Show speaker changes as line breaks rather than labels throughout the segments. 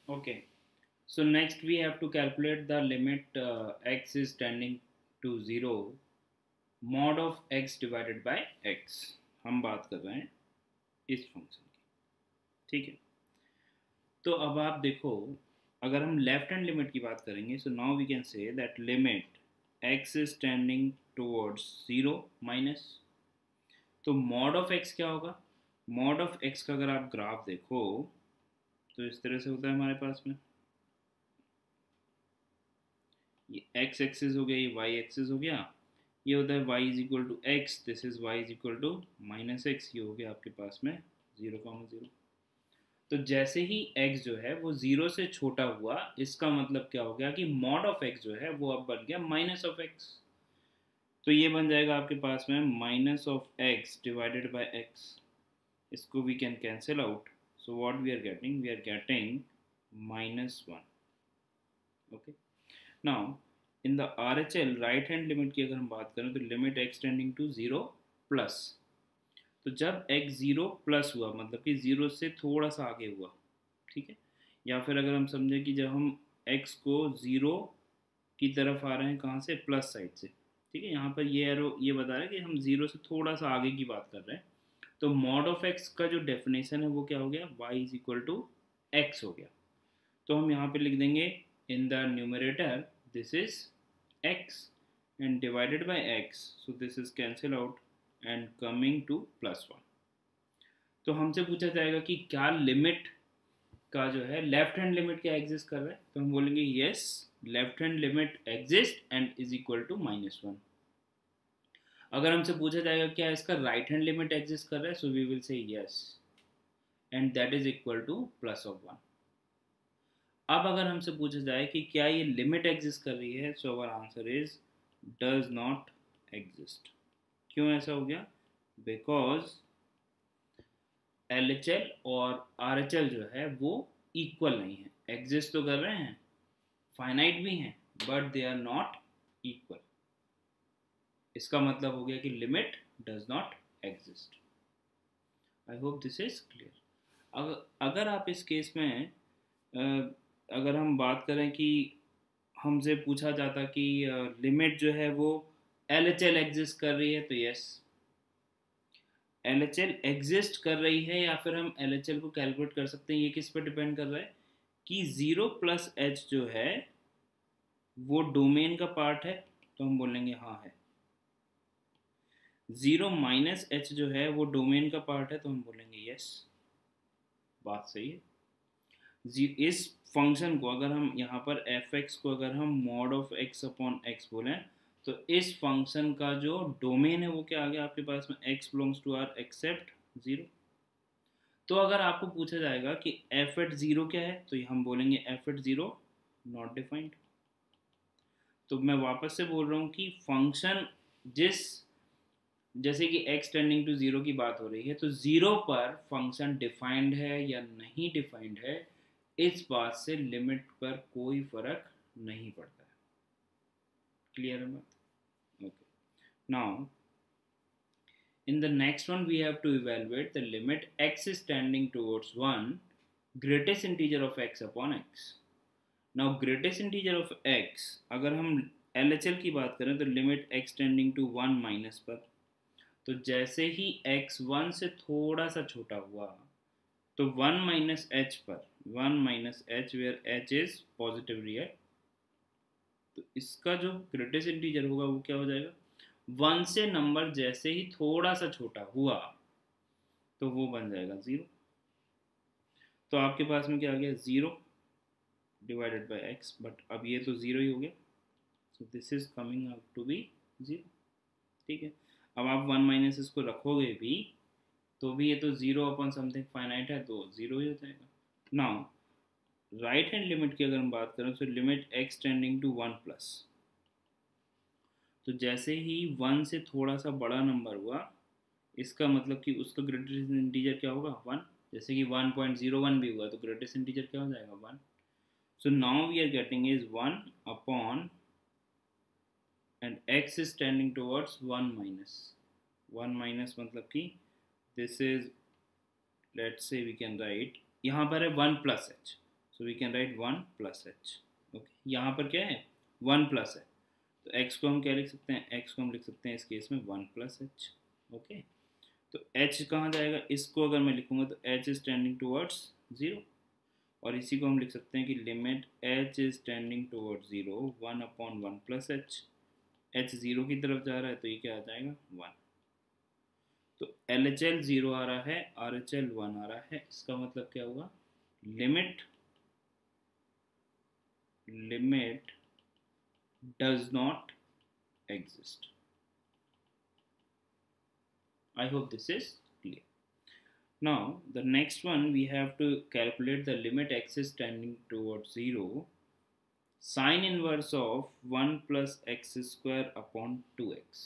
Okay. So next we have to calculate the limit x is tending to 0 mod of x divided by x. हम बात कर रहे हैं इस function की, ठीक है। तो अब आप देखो, अगर हम लेफ्ट हैंड लिमिट की बात करेंगे, so now we can say that limit x is tending towards 0 minus, तो मॉड ऑफ x क्या होगा? मॉड ऑफ x का अगर आप ग्राफ देखो तो इस तरह से होता है हमारे पास में, ये x एक्सिस हो गया, ये y एक्सिस हो गया, ये होता है y is equal to x, this is y is equal to minus x, ये हो गया आपके पास में 0,0। तो जैसे ही x जो है वो 0 से छोटा हुआ, इसका मतलब क्या हो गया कि मॉड ऑफ x जो है वो अब बन गया माइनस ऑफ x। तो ये बन जाएगा आपके पास में minus of x divided by x, इसको we can cancel out. So what we are getting -1। Okay, now in the RHL right hand limit की अगर हम बात करें तो limit x tending to 0 plus, तो जब x 0 प्लस हुआ मतलब कि 0 से थोड़ा सा आगे हुआ, ठीक है, या फिर अगर हम समझें कि जब हम x को 0 की तरफ आ रहे हैं, कहाँ से? प्लस साइड से, ठीक है। यहाँ पर ये एरो ये बता रहा है कि हम 0 से थोड़ा सा आगे की बात कर रहे हैं। तो मॉड ऑफ x का जो डेफिनेशन है वो क्या हो गया? y is equal to x हो गया। तो हम यहाँ पे लिख देंगे in the numerator this is x and divided by x, so this is cancel out and coming to +1। तो हमसे पूछा जाएगा कि क्या लिमिट का जो है लेफ्ट हैंड लिमिट क्या एग्जिस्ट कर रहा है, तो हम बोलेंगे yes, left hand limit exist and is equal to -1। अगर हमसे पूछा जाएगा क्या इसका राइट हैंड लिमिट एग्जिस्ट कर रहा है, so we will say yes and that is equal to +1। अब अगर हमसे पूछा जाए कि क्या ये लिमिट एग्जिस्ट कर रही है, so our answer is does not exist. क्यों ऐसा हो गया? बिकॉज LHL और RHL जो है वो इक्वल नहीं है। एग्जिस्ट तो कर रहे हैं, फाइनाइट भी हैं, but they are not equal. इसका मतलब हो गया कि limit does not exist. I hope this is clear. अगर आप इस केस में अगर हम बात करें कि हमसे पूछा जाता कि लिमिट जो है वो LHL एग्जिस्ट कर रही है, तो यस, LHL एग्जिस्ट कर रही है, या फिर हम LHL को कैलकुलेट कर सकते हैं। ये किस पर डिपेंड कर रहा है कि 0 प्लस एच जो है वो डोमेन का पार्ट है, तो हम बोलेंगे हाँ है। 0 माइनस एच जो है वो डोमेन का पार्ट है, तो हम बोलेंगे यस, बात सही है। इस फंक्शन को अगर हम यहाँ पर f(x) को अगर हम mod of x upon x बोलें, तो इस फंक्शन का जो डोमेन है वो क्या आ गया आपके पास में? x belongs to r except 0। तो अगर आपको पूछा जाएगा कि f(0) क्या है, तो हम बोलेंगे f(0) नॉट डिफाइंड। तो मैं वापस से बोल रहा हूँ कि फंक्शन जैसे कि x टेंडिंग टू 0 की बात हो रही है, तो 0 पर फंक्शन डिफाइंड है या नहीं डिफाइंड है, इस बात से लिमिट पर कोई फर्क नहीं पड़ता है। क्लियर है बात? Okay, now in the next one we have to evaluate the limit x is tending towards 1 greatest integer of x upon x. Now greatest integer of x, अगर हम LHL की बात करें तो limit x tending to 1 minus पर, तो जैसे ही x 1 से थोड़ा सा छोटा हुआ, तो 1 माइनस एच पर, 1 minus h where h is positive real, तो इसका जो ग्रेटेस्ट इंटीजर होगा वो क्या हो जाएगा? 1 से नंबर जैसे ही थोड़ा सा छोटा हुआ तो वो बन जाएगा 0। तो आपके पास में क्या आ गया? 0 डिवाइडेड बाय x, बट अब ये तो 0 ही हो गया, so this is coming out to be 0, ठीक है। अब आप 1 माइनस इसको रखोगे भी तो भी ये तो 0 अपॉन समथिंग फाइनाइट है, तो 0 ही हो जाएगा। नाउ राइट हैंड लिमिट की अगर हम बात करें तो limit x tending to 1 plus, तो जैसे ही 1 से थोड़ा सा बड़ा नंबर हुआ, इसका मतलब कि उसका ग्रेटेस्ट इंटीजर क्या होगा? 1। जैसे कि 1.01 भी हुआ तो ग्रेटेस्ट इंटीजर क्या हो जाएगा? 1। So now we are getting is 1 upon and x is tending towards 1 minus, 1 minus मतलब कि this is, let's say we can write, यहाँ पर है 1 plus h, so we can write 1 plus h. Okay, यहाँ पर क्या है 1 प्लस है, तो x को हम क्या लिख सकते हैं, x को हम लिख सकते हैं इस केस में 1 प्लस एच। ओके, तो h कहाँ जाएगा, इसको अगर मैं लिखूँगा तो h इज टेंडिंग टूवर्ड्स 0, और इसी को हम लिख सकते हैं कि limit h is tending towards 0 1/1 plus H. h 0 की तरफ जा रहा है तो ये क्या आ जाएगा 1। तो LHL 0 आ रहा है, RHL 1 आ रहा है, इसका मतलब क्या होगा, limit does not exist. I hope this is clear. Now the next one, we have to calculate the limit x is tending towards 0 sin inverse of 1 plus x square upon 2x।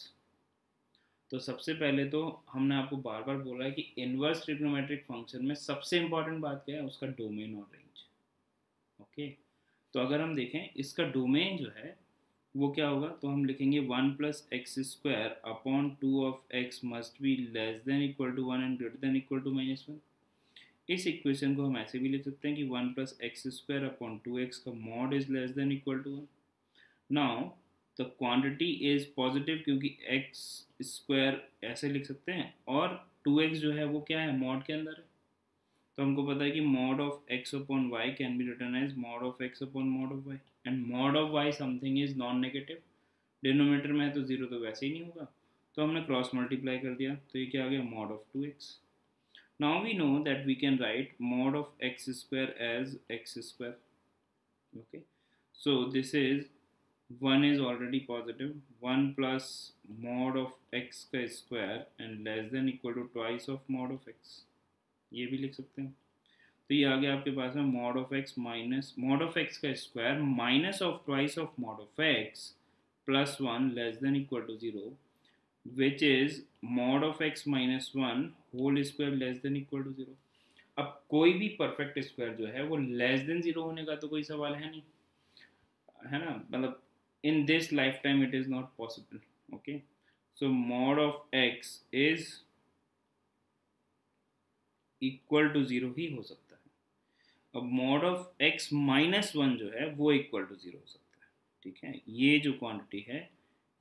तो सबसे पहले तो हमने आपको बार बार बोला है कि inverse trigonometric function में सबसे इंपॉर्टेंट बात क्या है, उसका डोमेन और रेंज। ओके, तो अगर हम देखें इसका डोमेन जो है वो क्या होगा, तो हम लिखेंगे 1 plus x square upon 2 of x must be less than equal to 1 and greater than equal to -1। इस इक्वेशन को हम ऐसे भी लिख सकते हैं कि 1 plus x square upon 2x का mod is less than equal to 1। Now the quantity is positive क्योंकि एक्स स्क्वायर ऐसे लिख सकते हैं, और 2x जो है वो क्या है, मॉड के अंदर है। तो हमको पता है कि mod of x upon y can be written as mod of x upon mod of y, and mod of y something is non negative. Denominator में है तो 0 तो वैसे ही नहीं होगा, तो हमने क्रॉस मल्टीप्लाई कर दिया, तो ये क्या आ गया, mod of 2x। Now we know that we can write mod of x square as x square. Okay, so this is 1 is already positive, 1 plus mod of x का square and less than equal to twice of mod of x, ये भी लिख सकते हैं। तो ये आ गया आपके पास में mod of x minus mod of x का square minus of twice of mod of x plus 1 less than equal to 0, which is mod of x minus 1 whole square less than equal to 0। अब कोई भी perfect square जो है वो less than 0 होने का तो कोई सवाल है नहीं, है ना, मतलब in this lifetime it is not possible. Okay, so mod of x is equal to 0 ही हो सकता है। अब mod of x minus 1 जो है वो equal to 0 हो सकता है। ठीक है, ये जो क्वांटिटी है,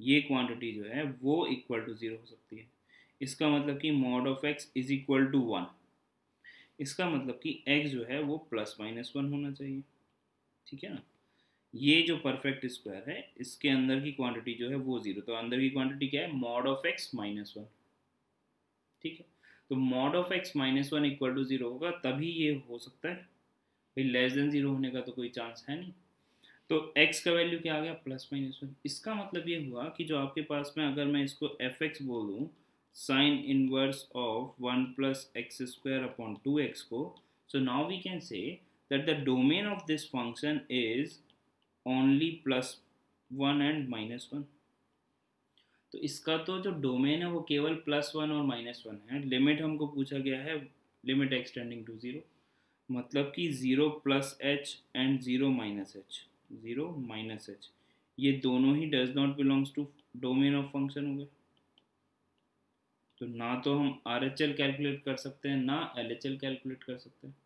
ये क्वांटिटी जो है वो equal to 0 हो सकती है। इसका मतलब कि mod of x is equal to 1, इसका मतलब कि x जो है वो प्लस माइनस 1 होना चाहिए। ठीक है ना, ये जो परफेक्ट स्क्वायर है इसके अंदर की क्वांटिटी जो है वो 0, तो अंदर की क्वांटिटी क्या है, मॉड ऑफ x माइनस 1। ठीक है, तो mod of x minus 1 equal to 0 होगा तभी ये हो सकता है, भाई लेस देन 0 होने का तो कोई चांस है नहीं। तो x का वैल्यू क्या आ गया, प्लस माइनस 1। इसका मतलब ये हुआ कि जो आपके पास में, अगर मैं इसको fx बोल दूँ sine inverse of 1 plus x square upon 2x को, so now we can say that the domain of this function is only plus 1 and minus 1। तो इसका तो जो डोमेन है वो केवल प्लस 1 और माइनस 1 है। लिमिट हमको पूछा गया है लिमिट एक्सटेंडिंग टू 0, मतलब कि 0 plus h and 0 minus h, 0 minus h, ये दोनों ही does not belongs to domain of function हो गए। तो ना तो हम RHL कैलकुलेट कर सकते हैं ना LHL कैलकुलेट कर सकते हैं।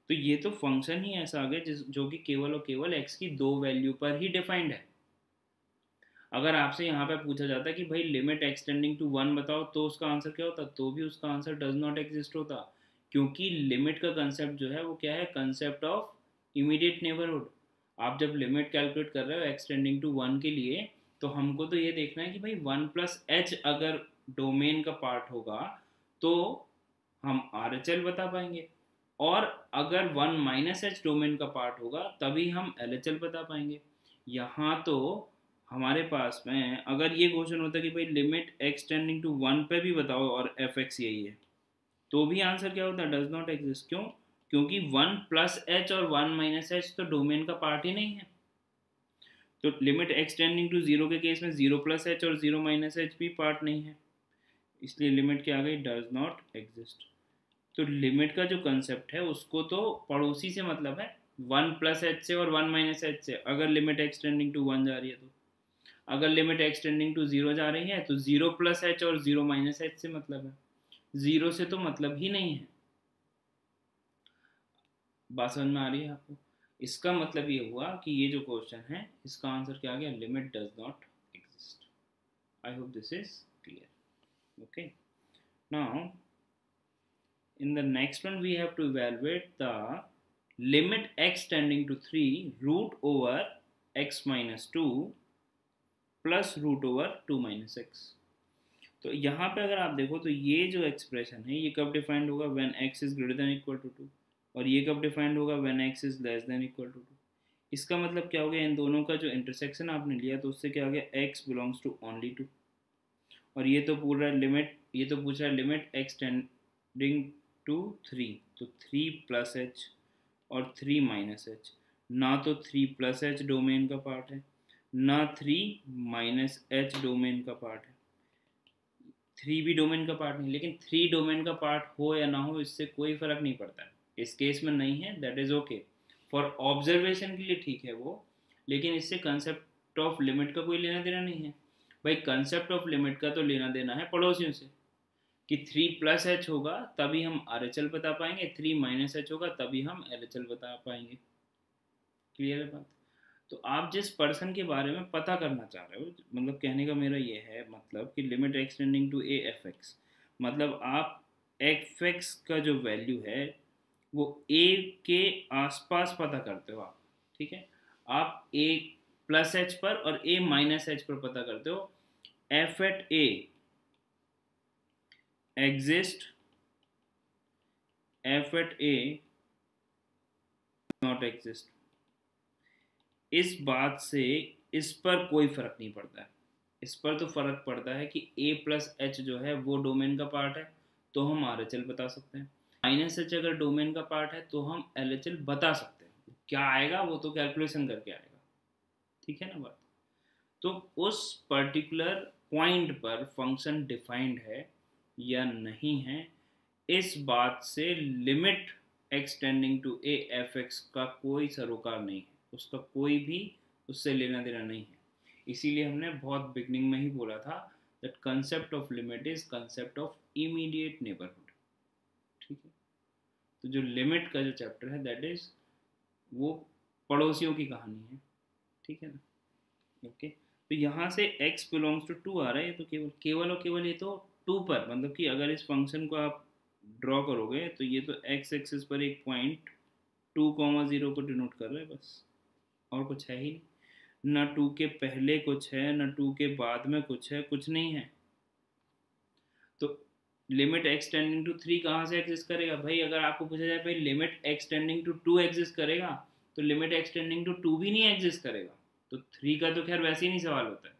तो ये तो फंक्शन ही ऐसा आ गया जो कि केवल और केवल x की 2 वैल्यू पर ही डिफाइंड है। अगर आपसे यहाँ पे पूछा जाता है कि भाई लिमिट एक्सटेंडिंग टू 1 बताओ, तो उसका आंसर क्या होता, तो भी उसका आंसर डज नॉट एग्जिस्ट होता, क्योंकि लिमिट का कंसेप्ट जो है वो क्या है, कंसेप्ट ऑफ इमीडिएट नेबरहुड। आप जब लिमिट कैलकुलेट कर रहे हो एक्सटेंडिंग टू 1 के लिए, तो हमको तो ये देखना है कि भाई 1 प्लस एच अगर डोमेन का पार्ट होगा तो हम RHL बता पाएंगे, और अगर 1 माइनस एच डोमेन का पार्ट होगा तभी हम LHL बता पाएंगे। यहाँ तो हमारे पास में अगर ये क्वेश्चन होता है कि भाई लिमिट एक्सटेंडिंग टू 1 पे भी बताओ और fx यही है, तो भी आंसर क्या होता है, डज नॉट एग्जिस्ट। क्यों, क्योंकि 1 प्लस एच और 1 माइनस एच तो डोमेन का पार्ट ही नहीं है। तो लिमिट एक्सटेंडिंग टू 0 के केस में 0 प्लस एच और 0 माइनस एच भी पार्ट नहीं है, इसलिए लिमिट क्या आ गई, डज नॉट एग्जिस्ट। तो लिमिट का जो कंसेप्ट है उसको तो पड़ोसी से मतलब है, 1 प्लस एच से और 1 माइनस एच से, अगर लिमिट एक्सटेंडिंग टू 1 जा रही है तो। अगर लिमिट एक्सटेंडिंग टू 0 जा रही है तो 0 प्लस एच और 0 माइनस एच से मतलब है, 0 से तो मतलब ही नहीं है। बात समझ में आ रही है आपको। इसका मतलब ये हुआ कि ये जो क्वेश्चन है इसका आंसर क्या आ गया, limit does not exist. I hope this is clear. Okay, now in the next one we have to evaluate the limit x tending to 3 root over x minus 2 plus root over 2 minus x। तो यहाँ पे अगर आप देखो तो ये जो expression है ये कब डिफाइंड होगा, when x is greater than equal to 2, और ये कब डिफाइंड होगा, when x is less than equal to 2। इसका मतलब क्या हो गया, इन दोनों का जो इंटरसेक्शन आपने लिया तो उससे क्या हो गया, x बिलोंग्स टू ओनली 2, और ये तो पूरा लिमिट, ये तो पूछ रहा है लिमिट x टेंडिंग टू 3, तो 3 प्लस एच और 3 माइनस एच, ना तो 3 प्लस एच डोमेन का पार्ट है ना 3 माइनस एच डोमेन का पार्ट है। 3 भी डोमेन का पार्ट नहीं, लेकिन 3 डोमेन का पार्ट हो या ना हो इससे कोई फर्क नहीं पड़ता है। इस केस में नहीं है, that is okay, for observation के लिए ठीक है वो, लेकिन इससे कंसेप्ट ऑफ लिमिट का कोई लेना देना नहीं है। भाई कंसेप्ट ऑफ लिमिट का तो लेना देना है पड़ोसियों से, कि 3 प्लस एच होगा तभी हम आर एच एल बता पाएंगे, 3 माइनस एच होगा तभी हम एल एच एल बता पाएंगे। क्लियर है बात। तो आप जिस पर्सन के बारे में पता करना चाह रहे हो, मतलब कहने का मेरा ये है मतलब कि limit extending to a f x, मतलब आप एफ एक्स का जो वैल्यू है वो ए के आसपास पता करते हो आप, ठीक है। आप ए प्लस एच पर और ए माइनस एच पर पता करते हो, f at a exist, f at a not exist. इस बात से इस पर कोई फर्क नहीं पड़ता है। इस पर तो फर्क पड़ता है कि a प्लस एच जो है वो डोमेन का पार्ट है तो हम आर एच एल बता सकते हैं, माइनस एच अगर डोमेन का पार्ट है तो हम एल एच एल बता सकते हैं। क्या आएगा वो तो कैलकुलेशन करके आएगा, ठीक है ना बात। तो उस पर्टिकुलर पॉइंट पर फंक्शन डिफाइंड है या नहीं है, इस बात से limit extending to a f x का कोई सरोकार नहीं है, उसका कोई भी उससे लेना देना नहीं है। इसीलिए हमने बहुत बिगनिंग में ही बोला था that concept of limit is concept of immediate neighbourhood, ठीक है। तो जो लिमिट का जो चैप्टर है दैट इज वो पड़ोसियों की कहानी है, ठीक है ना। ओके, तो यहाँ से x बिलोंग्स टू 2 आ रहा है, ये तो केवल और केवल ये तो 2 पर, मतलब कि अगर इस फंक्शन को आप ड्रॉ करोगे तो ये तो x एक्सिस पर एक पॉइंट 2,0 को डिनोट कर रहा है बस, और कुछ है ही नहीं। ना 2 के पहले कुछ है ना 2 के बाद में कुछ है, कुछ नहीं है। तो लिमिट x टेंडिंग टू 3 कहाँ से एग्जिस्ट करेगा भाई, अगर आपको पूछा जाए भाई limit x tending to 2 exist करेगा तो लिमिट x टेंडिंग टू 2 भी नहीं एग्जिस्ट करेगा, तो 3 का तो खैर वैसे ही नहीं सवाल होता है।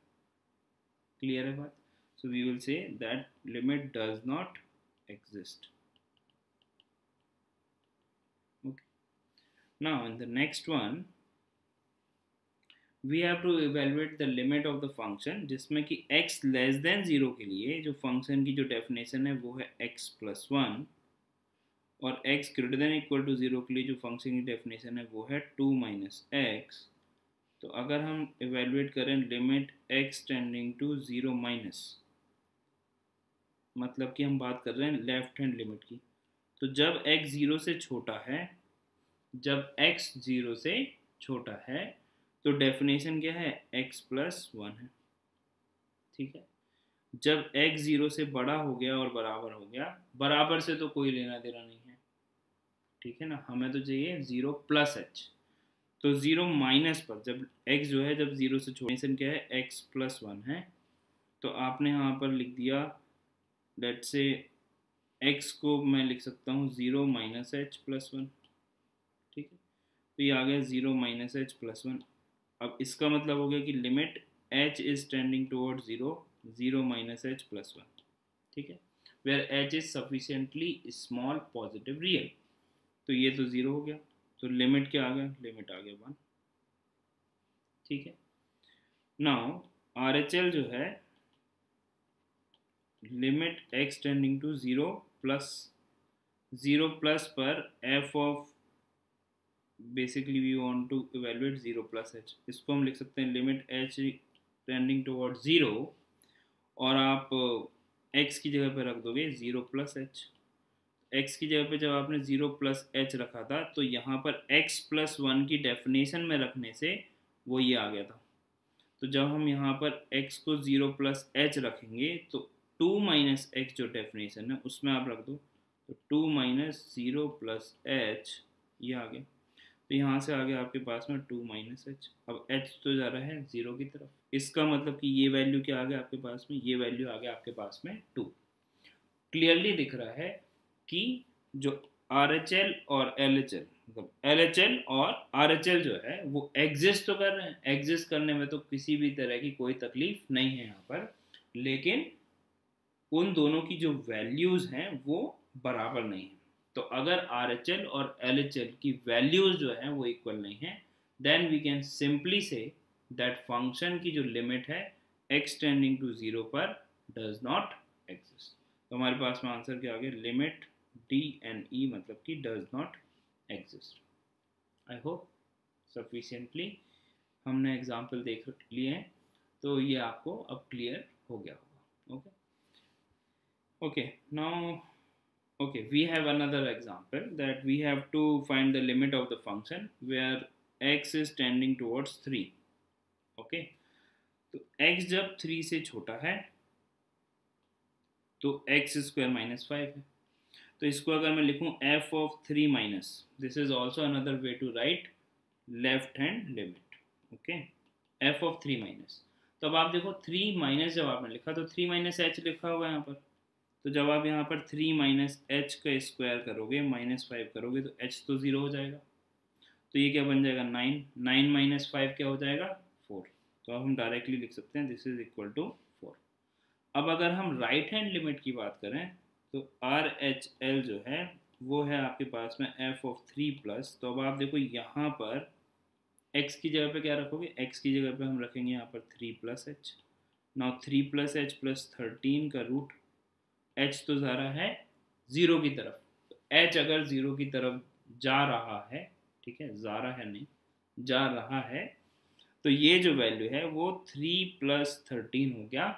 क्लियर है बात। So we will say that limit does not exist. Okay. Now in the next one we have to evaluate the limit of the function, जिसमें कि x लेस देन 0 के लिए जो फंक्शन की जो डेफिनेशन है वो है x प्लस 1, और x greater than equal to 0 के लिए जो फंक्शन की डेफिनेशन है वो है 2 माइनस एक्स। तो अगर हम इवेलुएट करें limit x tending to 0 minus, मतलब कि हम बात कर रहे हैं लेफ्ट हैंड लिमिट की, तो जब x 0 से छोटा है, जब x 0 से छोटा है तो डेफिनेशन क्या है, x प्लस 1 है, ठीक है। जब x 0 से बड़ा हो गया और बराबर हो गया, बराबर से तो कोई लेना देना नहीं है, ठीक है ना, हमें तो चाहिए 0 प्लस एच। तो 0 माइनस पर जब x जो है जब 0 से छोटा, डेफिनेशन क्या है, x प्लस 1 है, तो आपने यहाँ पर लिख दिया लेट से x को मैं लिख सकता हूँ 0 माइनस एच प्लस 1, ठीक है। तो ये आ गया 0 माइनस एच प्लस 1। अब इसका मतलब हो गया कि limit h is tending toward 0, 0 minus h plus 1, ठीक है, where h is sufficiently small positive real. तो ये तो 0 हो गया, तो लिमिट क्या आ गया, लिमिट आ गया 1, ठीक है। नाउ आर एच एल जो है limit x tending to 0 plus पर f of basically we want to evaluate 0 plus h, इसको हम लिख सकते हैं लिमिट h टेंडिंग टुवर्ड 0, और आप x की जगह पर रख दोगे 0 प्लस एच। x की जगह पे जब आपने 0 प्लस एच रखा था तो यहाँ पर x प्लस 1 की डेफिनेशन में रखने से वो ये आ गया था। तो जब हम यहाँ पर x को 0 प्लस एच रखेंगे तो 2 माइनस एच जो डेफिनेशन है उसमें आप रख दो, तो 2 माइनस 0 प्लस एच ये आ गया। तो यहाँ से आ गया आपके पास में 2 माइनस एच। अब h तो जा रहा है 0 की तरफ, इसका मतलब कि ये वैल्यू क्या आ गया आपके पास में, ये वैल्यू आ गया आपके पास में 2। क्लियरली दिख रहा है कि जो RHL और LHL, मतलब LHL और RHL जो है वो एग्जिस्ट तो कर रहे हैं, एग्जिस्ट करने में तो किसी भी तरह की कोई तकलीफ नहीं है यहाँ पर, लेकिन उन दोनों की जो वैल्यूज़ हैं वो बराबर नहीं है। तो अगर RHL और LHL की वैल्यूज़ जो हैं वो इक्वल नहीं है, then we can simply say that function की जो लिमिट है x टेंडिंग टू 0 पर डज नॉट एग्जिस्ट। तो हमारे पास में आंसर क्या आ गया, लिमिट D&E मतलब कि does not exist. I hope sufficiently हमने एग्जाम्पल देख लिए हैं, तो ये आपको अब क्लियर हो गया होगा। Okay, now we have another example that we have to find the limit of the function where x is tending towards 3. Okay, तो x जब 3 से छोटा है तो x स्क्वायर माइनस 5 है। तो इसको अगर मैं लिखूं f of 3 minus, this is also another way to write left hand limit. Okay, f of 3 minus, तो अब आप देखो 3 माइनस जब आपने लिखा तो 3 माइनस एच लिखा हुआ है यहाँ पर, तो जब आप यहाँ पर 3 माइनस एच का स्क्वायर करोगे माइनस 5 करोगे तो h तो 0 हो जाएगा, तो ये क्या बन जाएगा 9, 9 माइनस 5 क्या हो जाएगा 4। तो अब हम डायरेक्टली लिख सकते हैं दिस इज इक्वल टू 4। अब अगर हम राइट हैंड लिमिट की बात करें तो RHL जो है वो है आपके पास में f of 3 प्लस, तो अब आप देखो यहाँ पर x की जगह पे क्या रखोगे, x की जगह पे हम रखेंगे यहाँ पर 3 plus H. Now 3 plus H plus 13 का रूट, h तो जा रहा है 0 की तरफ, तो h अगर 0 की तरफ जा रहा है, ठीक है, जा रहा है नहीं, जा रहा है, तो ये जो वैल्यू है वो 3 प्लस 13 हो गया।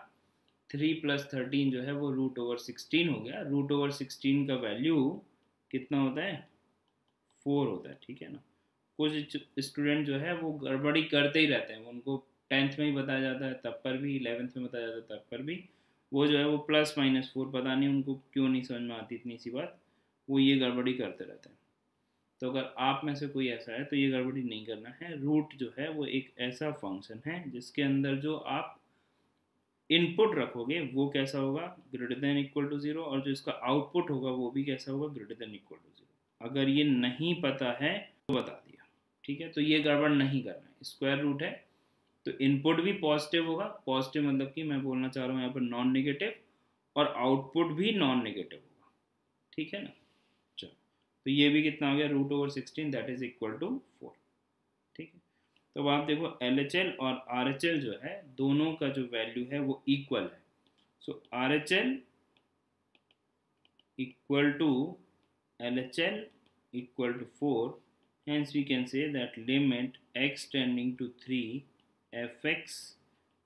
3 प्लस 13 जो है वो रूट ओवर 16 हो गया। रूट ओवर 16 का वैल्यू कितना होता है 4 होता है, ठीक है ना। कुछ स्टूडेंट जो है वो गड़बड़ी करते ही रहते हैं, उनको 10th में ही बताया जाता है तब पर भी, 11th में बताया जाता है तब पर भी, वो जो है वो प्लस माइनस 4 पता नहीं उनको क्यों नहीं समझ में आती इतनी सी बात, वो ये गड़बड़ी करते रहते हैं। तो अगर आप में से कोई ऐसा है तो ये गड़बड़ी नहीं करना है। रूट जो है वो एक ऐसा फंक्शन है जिसके अंदर जो आप इनपुट रखोगे वो कैसा होगा, ग्रेटर देन इक्वल टू 0, और जो इसका आउटपुट होगा वो भी कैसा होगा, ग्रेटर देन इक्वल टू 0। अगर ये नहीं पता है तो बता दिया, ठीक है। तो ये गड़बड़ नहीं करना है, स्क्वायर रूट है तो इनपुट भी पॉजिटिव होगा, पॉजिटिव मतलब कि मैं बोलना चाह रहा हूँ यहाँ पर नॉन नेगेटिव, और आउटपुट भी नॉन नेगेटिव होगा, ठीक है ना। चलो, तो ये भी कितना आ गया root over 16 that is equal to 4, ठीक है। तो अब आप देखो LHL और RHL जो है दोनों का जो वैल्यू है वो इक्वल है। So RHL equal to LHL equal to 4, hence we can say that limit x tending to 3 fx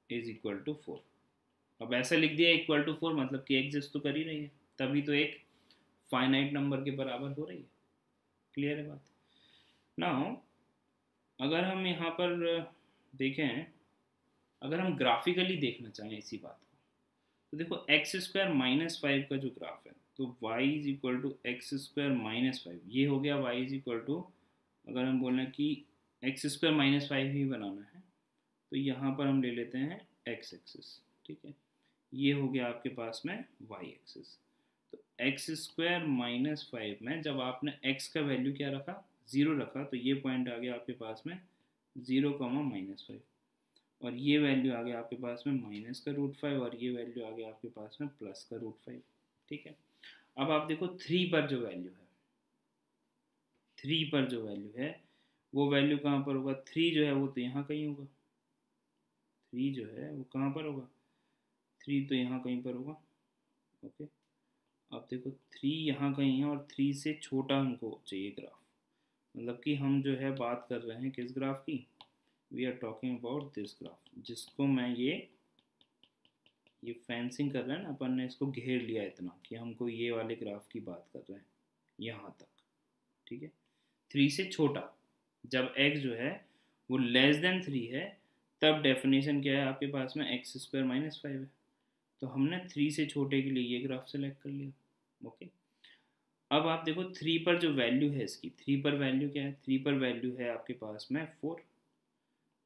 is equal to 4। अब ऐसा लिख दिया इक्वल टू 4 मतलब कि एग्जिस्ट तो कर ही रही है, तभी तो एक फाइनाइट नंबर के बराबर हो रही है। क्लियर है बात। नाउ अगर हम यहाँ पर देखें, अगर हम ग्राफिकली देखना चाहें इसी बात को, तो देखो एक्स स्क्वायर माइनस 5 का जो ग्राफ है तो y is equal to x square minus 5, ये हो गया y इज इक्वल टू, अगर हम बोलें कि एक्स स्क्वायर माइनस 5 ही बनाना है तो यहाँ पर हम ले लेते हैं x एक्सिस, ठीक है। ये हो गया आपके पास में y एक्सिस। तो एक्स स्क्वायर माइनस 5 में जब आपने x का वैल्यू क्या रखा 0 रखा, तो ये पॉइंट आ गया आपके पास में 0, -5, और ये वैल्यू आ गया आपके पास में माइनस का रूट 5, और ये वैल्यू आ गया आपके पास में प्लस का रूट 5, ठीक है। अब आप देखो 3 पर जो वैल्यू है, 3 पर जो वैल्यू है वो वैल्यू कहाँ पर होगा, 3 जो है वो तो यहाँ कहीं होगा, 3 जो है वो कहाँ पर होगा, 3 तो यहाँ कहीं पर होगा, ओके। अब देखो 3 यहाँ कहीं है और 3 से छोटा हमको चाहिए ग्राफ, मतलब कि हम जो है बात कर रहे हैं किस ग्राफ की, we are talking about this graph, जिसको मैं ये फेंसिंग कर रहे हैं ना अपन ने, इसको घेर लिया इतना कि हमको ये वाले ग्राफ की बात कर रहे हैं, यहाँ तक, ठीक है, 3 से छोटा। जब x जो है वो लेस देन 3 है तब डेफिनेशन क्या है आपके पास में, एक्स स्क्वायर माइनस 5 है। तो हमने 3 से छोटे के लिए ये ग्राफ सेलेक्ट कर लिया। ओके, अब आप देखो 3 पर जो वैल्यू है इसकी, 3 पर वैल्यू क्या है, 3 पर वैल्यू है आपके पास में 4।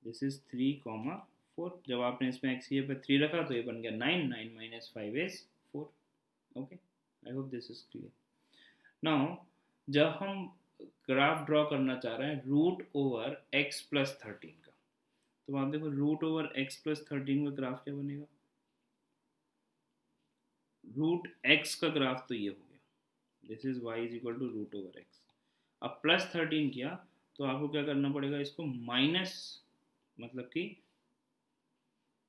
This is 3,4। जब आपने इसमें एक्स ये पर 3 रखा तो ये बन गया 9, 9 minus 5 is 4। Okay, I hope this is clear. Now जब हम ग्राफ ड्रॉ करना चाह रहे हैं रूट ओवर एक्स प्लस 13 का, तो आप देखो रूट ओवर एक्स प्लस 13 का ग्राफ क्या बनेगा, रूट एक्स का ग्राफ तो ये हो गया, this is y is equal to root over x. अब प्लस 13 किया तो आपको क्या करना पड़ेगा, इसको माइनस, मतलब कि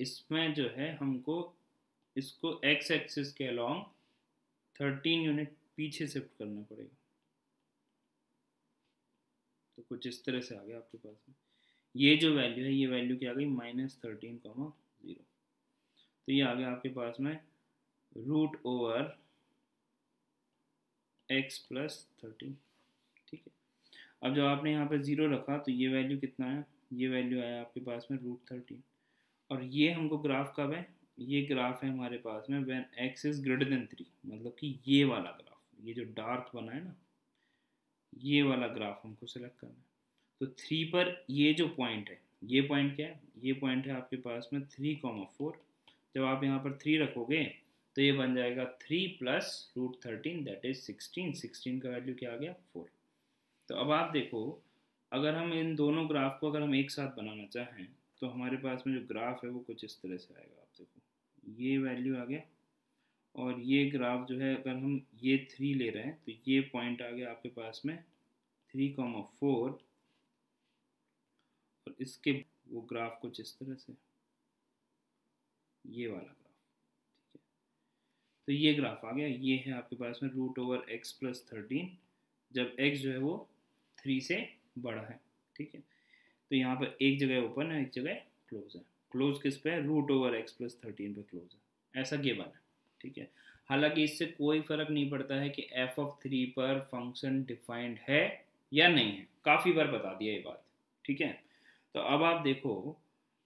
इसमें जो है हमको इसको एक्स एक्सिस के अलॉन्ग 13 यूनिट पीछे शिफ्ट करना पड़ेगा। तो कुछ इस तरह से आ गया आपके पास में, ये जो वैल्यू है ये वैल्यू क्या आ गई, -13,0। तो ये आ गया आपके पास में रूट ओवर एक्स प्लस 13, ठीक है। अब जब आपने यहाँ पे 0 रखा तो ये वैल्यू कितना है, ये वैल्यू आया आपके पास में √13। और ये हमको ग्राफ कब है, ये ग्राफ है हमारे पास में when x is greater then 3, मतलब कि ये वाला ग्राफ, ये जो डार्क बना है ना, ये वाला ग्राफ हमको सेलेक्ट करना है। तो 3 पर ये जो पॉइंट है, ये पॉइंट क्या है, ये पॉइंट है आपके पास में 3,4। जब आप यहाँ पर 3 रखोगे तो ये बन जाएगा 3 प्लस √13 दैट इज 16। 16 का वैल्यू क्या आ गया, 4। तो अब आप देखो, अगर हम इन दोनों ग्राफ को अगर हम एक साथ बनाना चाहें तो हमारे पास में जो ग्राफ है वो कुछ इस तरह से आएगा। आप देखो ये वैल्यू आ गया, और ये ग्राफ जो है अगर हम ये 3 ले रहे हैं तो ये पॉइंट आ गया आपके पास में 3,4, और इसके वो ग्राफ कुछ इस तरह से, ये वाला ग्राफ, ठीक है। तो ये ग्राफ आ गया, ये है आपके पास में रूट ओवर एक्स प्लस 13 जब x जो है वो 3 से बड़ा है, ठीक है। तो यहाँ पर एक जगह ओपन है, एक जगह क्लोज है। क्लोज किस पे है, रूट ओवर एक्स प्लस 13 पे क्लोज है, ऐसा गिवन है, ठीक है। हालांकि इससे कोई फर्क नहीं पड़ता है कि f(3) पर फंक्शन डिफाइंड है या नहीं है, काफ़ी बार बता दिया ये बात, ठीक है। तो अब आप देखो,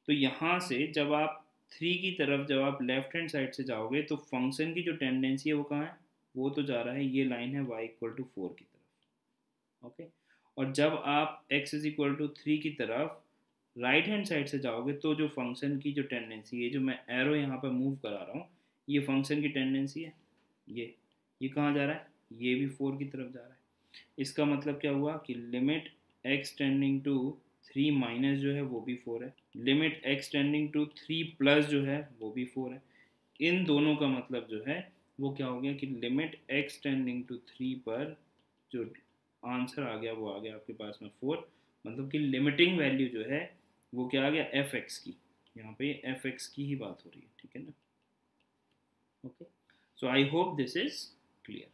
तो यहाँ से जब आप 3 की तरफ जब आप लेफ्ट हैंड साइड से जाओगे तो फंक्शन की जो टेंडेंसी है वो कहाँ है, वो तो जा रहा है, ये लाइन है y = 4 की तरफ। ओके, और जब आप x = 3 की तरफ राइट हैंड साइड से जाओगे तो जो फंक्शन की जो टेंडेंसी है, जो मैं एरो यहाँ पर मूव करा रहा हूँ, ये फंक्शन की टेंडेंसी है, ये कहाँ जा रहा है, ये भी 4 की तरफ जा रहा है। इसका मतलब क्या हुआ कि limit x tending to 3 minus जो है वो भी 4 है, limit x tending to 3 plus जो है वो भी 4 है। इन दोनों का मतलब जो है वो क्या हो गया कि लिमिट x टेंडिंग टू 3 पर जो आंसर आ गया वो आ गया आपके पास में 4, मतलब कि लिमिटिंग वैल्यू जो है वो क्या आ गया, f(x) की, यहाँ पे f(x) की ही बात हो रही है, ठीक है ना। Okay, so I hope this is clear.